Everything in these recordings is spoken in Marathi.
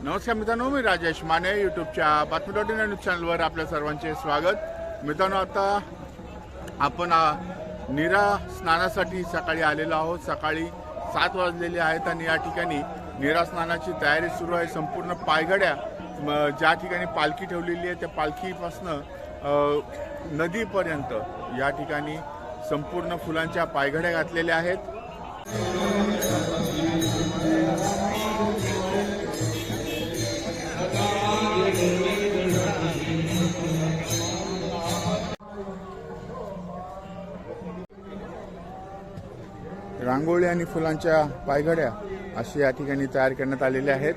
नमस्कार मित्रांनो, मी राजेश माने यूट्यूबच्या बातमी.इन न्यूज चॅनलवर आपल्या सर्वांचे स्वागत। मित्रांनो, आता आपण नीरा स्नानासाठी सकाळी आलेलो आहोत। सकाळी 7 वाजलेले आहेत आणि या ठिकाणी नीरा स्नानाची तयारी सुरू आहे। संपूर्ण पायघड्या ज्या ठिकाणी पालखी ठेवलेली आहे त्या पालखीपासून नदीपर्यंत या ठिकाणी संपूर्ण फुलांच्या पायघड्या घातलेल्या आहेत। रांगोळी आणि फुलांच्या पायघड्या अशी या ठिकाणी तयार करण्यात आलेल्या आहेत।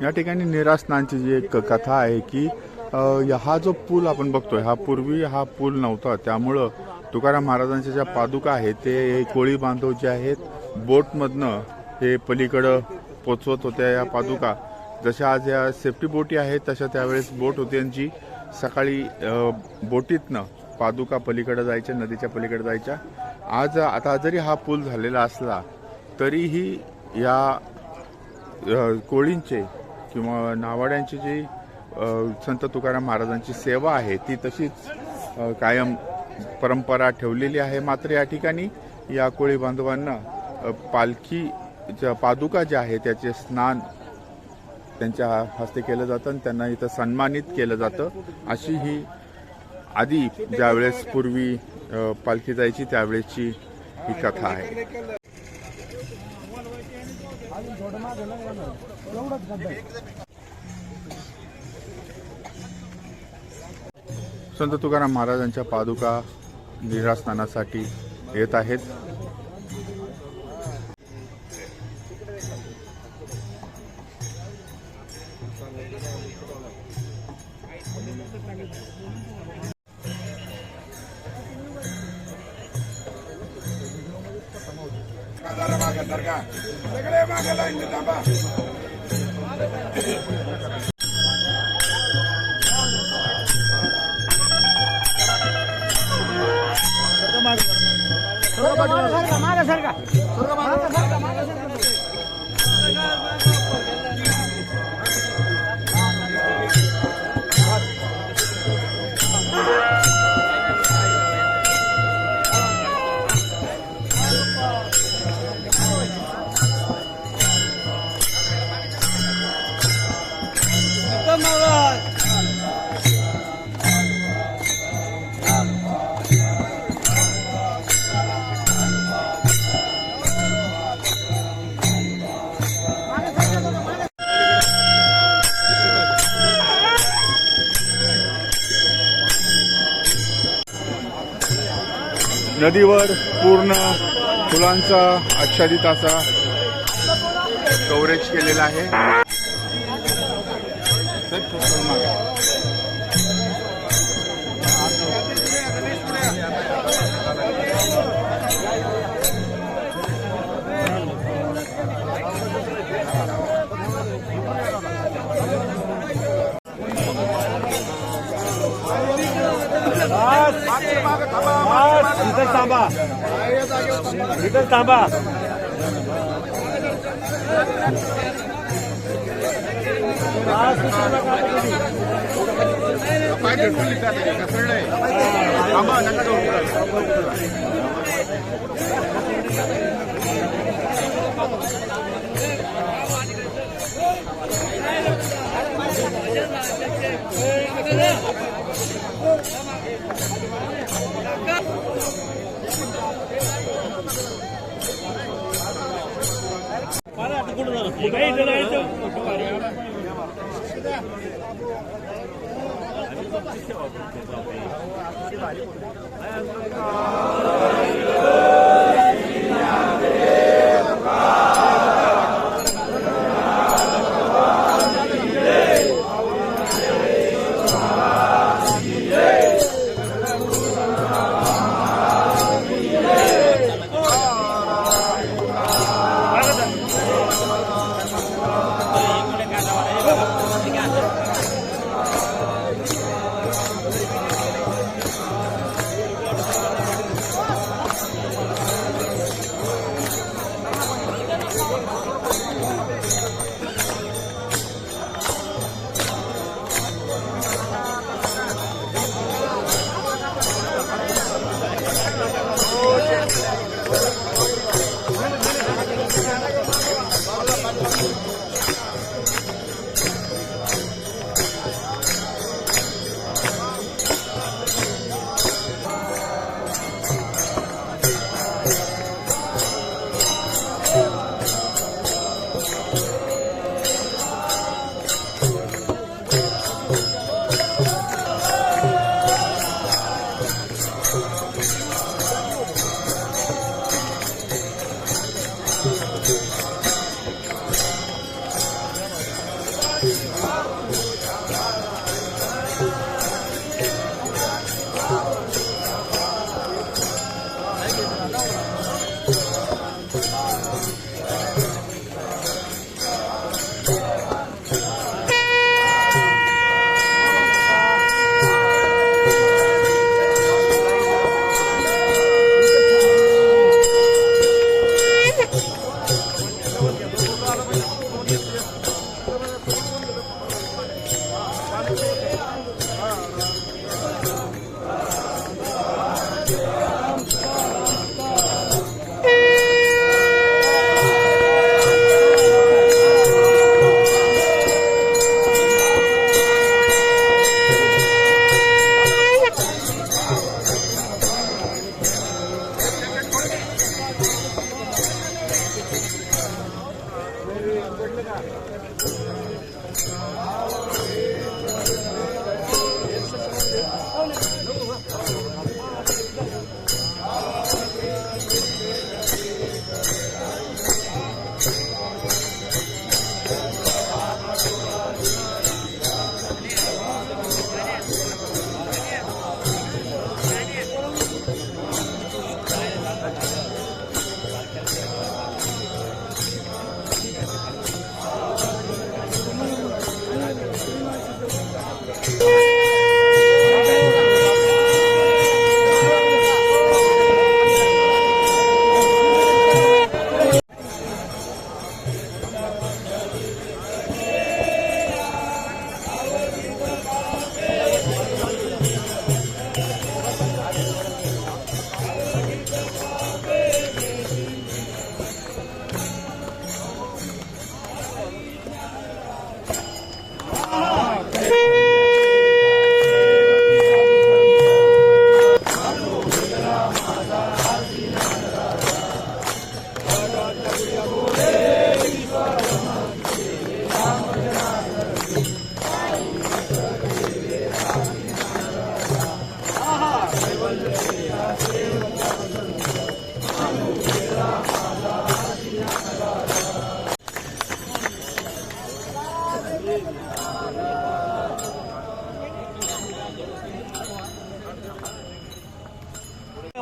या ठिकाणी नीरा स्नानची जी एक कथा आहे की हा जो पूल आपण बघतोय हा पूर्वी हा पूल नव्हता, त्यामुळं तुकाराम महाराजांच्या ज्या पादुका आहेत ते कोळी बांधव जे आहेत बोटमधनं हे पलीकडं पोचवत होत्या। या पादुका जशा आज या सेफ्टी बोटी आहेत तशा त्यावेळेस बोट होती यांची। सकाळी बोटीतनं पादुका पलीकडे जायच्या, नदीच्या पलीकडे जायच्या। आज आता जरी हा पूल झालेला असला तरीही या कोळींचे किंवा नावाड्यांची जी संत तुकाराम महाराजांची सेवा आहे ती तशीच कायम परंपरा ठेवलेली आहे। मात्र या ठिकाणी या कोळी बांधवांना पालखीच्या पादुका ज्या आहेत त्याचे स्नान त्यांच्या हस्ते केलं जातं आणि त्यांना इथं सन्मानित केलं जातं। अशी ही आधी ज्यावेळेस पूर्वी पालखी जायची त्यावेळेसची ही कथा आहे। संत तुकाराम महाराजांच्या पादुका नीरा स्नानासाठी येत आहेत। नदीवर पूर्ण फुलांचा आच्छादित असा कव्हरेज केलेला आहे। इधर तांबा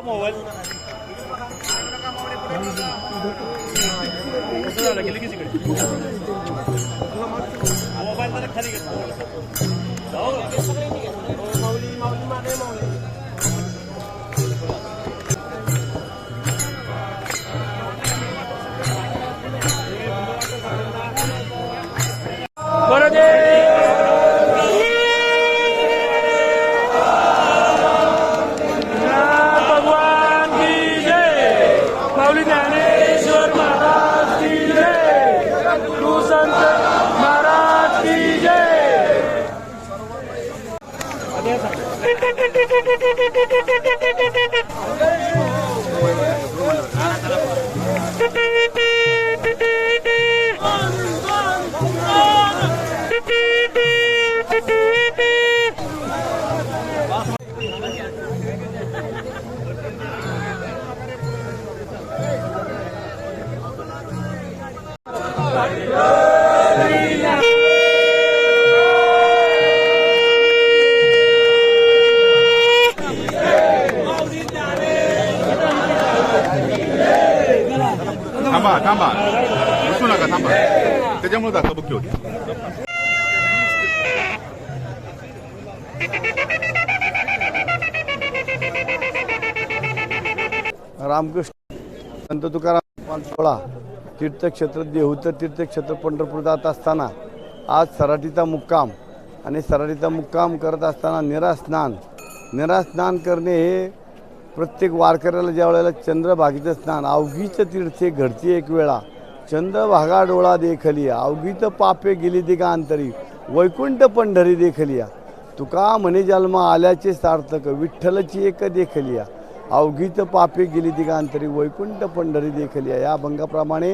मोबाईल कसं झालं गेले की तिकडे मोबाईल जरा खाली भगवान की जय माऊली ज्ञानेश्वर महाराज की जय गुरु संत महाराज की जय थांबा थांबा बसू नका थांबा त्याच्यामुळे धक्काबुक्की होती. रामकृष्ण संत तुकाराम पानसोळा तीर्थक्षेत्र देहूचं तीर्थक्षेत्र पंढरपूर जात असताना आज सराटीचा मुक्काम आणि सराटीचा मुक्काम करत असताना निरास्नान करणे हे प्रत्येक वारकऱ्याला ज्या वेळेला चंद्रभागेचं स्नान अवघीचं तीर्थे घडती एक वेळा चंद्रभागा डोळा देखलिया अवघीत पापे गेली दिगांतरी वैकुंठ पंढरी देखलिया तुका म्हणे जन्मा आल्याचे सार्थक विठ्ठलची एक देखलिया अवघीत पापे गेली दिगांतरी वैकुंठ पंढरी देखलिया. या भंगाप्रमाणे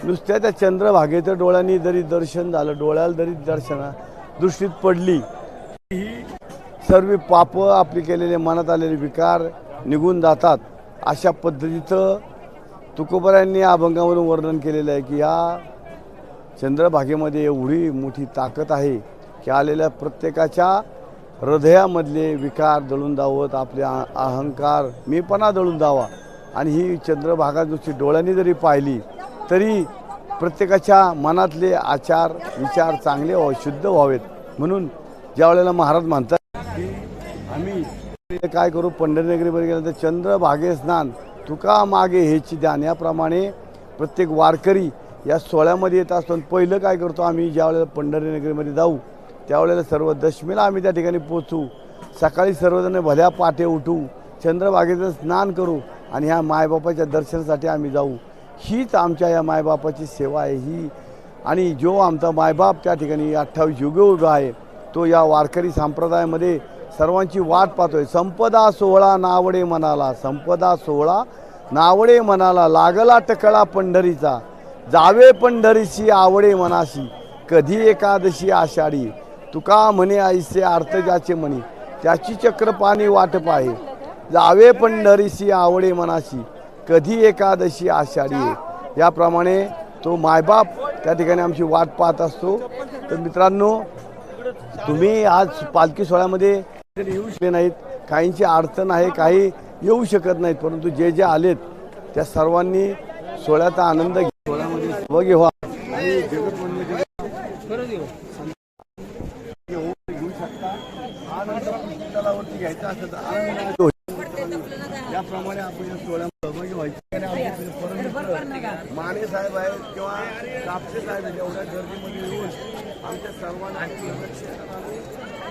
नुसत्या त्या चंद्रभागेचं डोळ्यांनी जरी दर्शन झालं डोळ्याला जरी दृष्टीत पडली ही सर्व पाप आपली केलेले मनात आलेले विकार निघून जातात. अशा पद्धतीचं तुकोबरायांनी या अभंगावरून वर्णन केलेलं आहे की या चंद्रभागेमध्ये एवढी मोठी ताकद आहे की आलेल्या प्रत्येकाच्या हृदयामधले विकार दळून जावत आपले अहंकार मीपणा दळून जावा. आणि ही चंद्रभागा नुसती डोळ्यांनी जरी पाहिली तरी प्रत्येकाच्या मनातले आचार विचार चांगले व्हावे शुद्ध व्हावेत. म्हणून ज्या वेळेला महाराज म्हणतात की आम्ही काय करू पंढरनगरीमध्ये गेल्यानंतर चंद्रभागे स्नान तुका मागे हेची ध्यान याप्रमाणे प्रत्येक वारकरी या सोहळ्यामध्ये येत असतो. पहिलं काय करतो आम्ही ज्या वेळेला पंढरनगरीमध्ये जाऊ त्यावेळेला सर्व दशमीला आम्ही त्या ठिकाणी पोचू. सकाळी सर्वजण भल्या पाटे उठू चंद्रभागेचं स्नान करू आणि ह्या मायबापाच्या दर्शनासाठी आम्ही जाऊ. हीच आमच्या या मायबापाची सेवा आहे ही. आणि जो आमचा मायबाप त्या ठिकाणी 28 युगे उभा आहे तो या वारकरी संप्रदायामध्ये सर्वांची वाट पाहतोय. संपदा सोहळा नावडे मनाला संपदा सोहळा नावडे मनाला लागला टकळा पंढरीचा जावे पंढरीची आवडे मनाशी कधी एकादशी आषाढी तुका म्हणे आईसे अर्थ ज्याचे म्हणे त्याची चक्रपाणी वाटप आहे जावे पंढरीची आवडे मनाशी कधी एकादशी आषाढी. याप्रमाणे तो मायबाप त्या ठिकाणी आमची वाट पाहत असतो. तर मित्रांनो तुम्ही आज पालखी सोहळ्यामध्ये येऊ शकले नाहीत काहींची अडचण आहे काही येऊ शकत नाहीत परंतु जे जे आलेत त्या सर्वांनी सोहळ्याचा आनंद सोहळ्यामध्ये सहभागी व्हा आणि घेऊ शकता. आनंद पुस्तकावरती घ्यायचा असेल तर आनंद याप्रमाणे आपण या सोहळ्यात सहभागी व्हायचे. माने साहेब आहेत किंवा कापसे साहेब एवढ्या गर्दीमध्ये येऊन आमच्या सर्वांना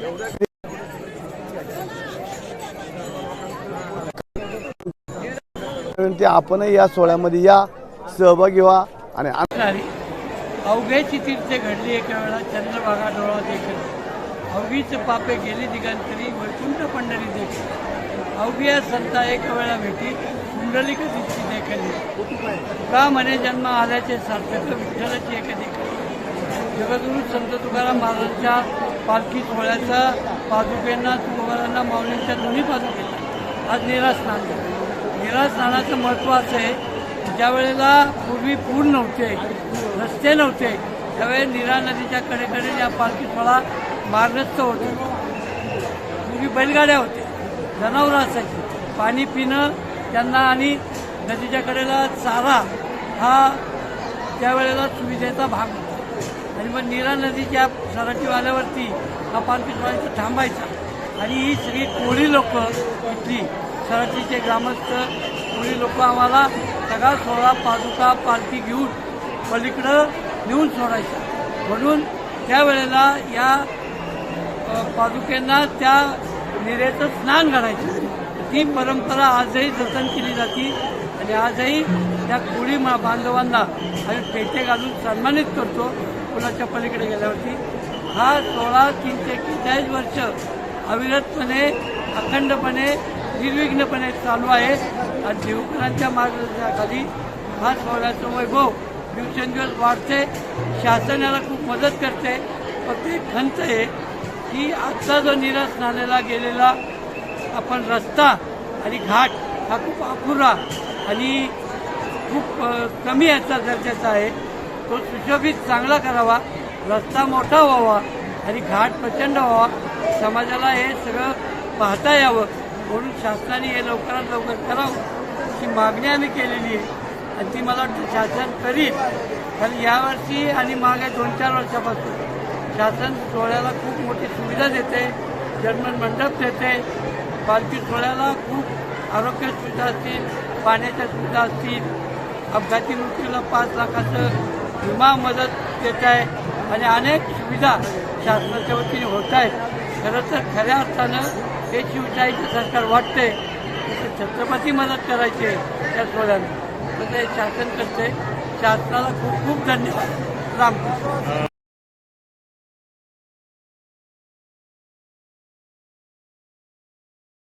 एवढ्या आपणही या सोहळ्यामध्ये या सहभागी व्हा. आणि अवघ्याची तीर्थे घडली एका वेळा चंद्रभागा डोळा देखील अवघीच पापे गेली दिगंतरी वैकुंठ पंढरी देखील अवघ्या संता एक वेळा भेटी कुंडलिक दिसती देखली का म्हणे जन्म आल्याचे सार्थक विठ्ठलाची एक देखील. जगद्गुरू संत तुकाराम महाराजांच्या पालखी सोहळ्याचा पादुकेंना तुकोबारांना माऊलींच्या दोन्ही पादुकेंना आज निरास्नान झालं. निरास्नानाचं महत्त्व असं आहे ज्या वेळेला पूर्वी पूल नव्हते रस्ते नव्हते त्यावेळी नीरा नदीच्या कडेकडे या पालखी सोहळा मार्गस्थ होते. पूर्वी बैलगाड्या होत्या जनावरं असायची पाणी पिणं त्यांना आणि नदीच्या कडेला चारा हा त्यावेळेला सुविधेचा भाग होता. आणि मग नीरा नदीच्या सराटी आल्यावरती हा पालखी सोहळा थांबायचा. आणि ही सगळी कोळी लोक इथली सराटीचे ग्रामस्थ कोळी लोक आम्हाला सगळा सोहळा पादुका पालखी घेऊन पलीकडं नेऊन सोडायचा. म्हणून त्यावेळेला या पादुकेंना त्या निरेचं स्नान घालायचं. ती परंपरा आजही जतन केली जाते आणि आजही त्या कोळी बांधवांना आम्ही पेटे घालून सन्मानित करतो पुलाच्या पलीकडे गेल्यावरती. हा सोहळा 341 वर्ष अविरतपणे अखंडपणे निर्विघ्नपणे चालू आहे. आणि देवकरांच्या मार्गदर्शनाखाली हा सोहळ्याचं वैभव दिवसेंदिवस वाढते. शासन याला खूप मदत करते. फक्त एक खंत आहे की आजचा जो नीरा स्नानाला गेलेला आपण रस्ता आणि घाट हा खूप अपुरा आणि खूप कमी याचा दर्जाचा आहे. तो सुशोभित चांगला करावा, रस्ता मोठा व्हावा आणि घाट प्रचंड व्हावा. समाजाला हे सगळं पाहता यावं म्हणून शासनाने हे लवकरात लवकर करावं अशी मागणी आम्ही केलेली आहे. आणि ती मला वाटतं शासन करील. कारण यावर्षी आणि मागे 2-4 वर्षापासून शासन सोहळ्याला खूप मोठी सुविधा देते. जर्मन मंडप देते. पालखी सोहळ्याला खूप आरोग्य सुविधा असतील, पाण्याच्या सुविधा असतील, अपघाती मृत्यूला 5 लाखाचं विमा मदत देत आहे आणि अनेक सुविधा शासनाच्या वतीने होत आहेत. खरं तर खऱ्या अर्थानं हे शिवशाहीचं सरकार वाटते छत्रपती मदत करायचे त्या सोहळ्याला. तर ते शासन करते. शासनाला खूप खूप धन्यवाद. रामकृष्ण.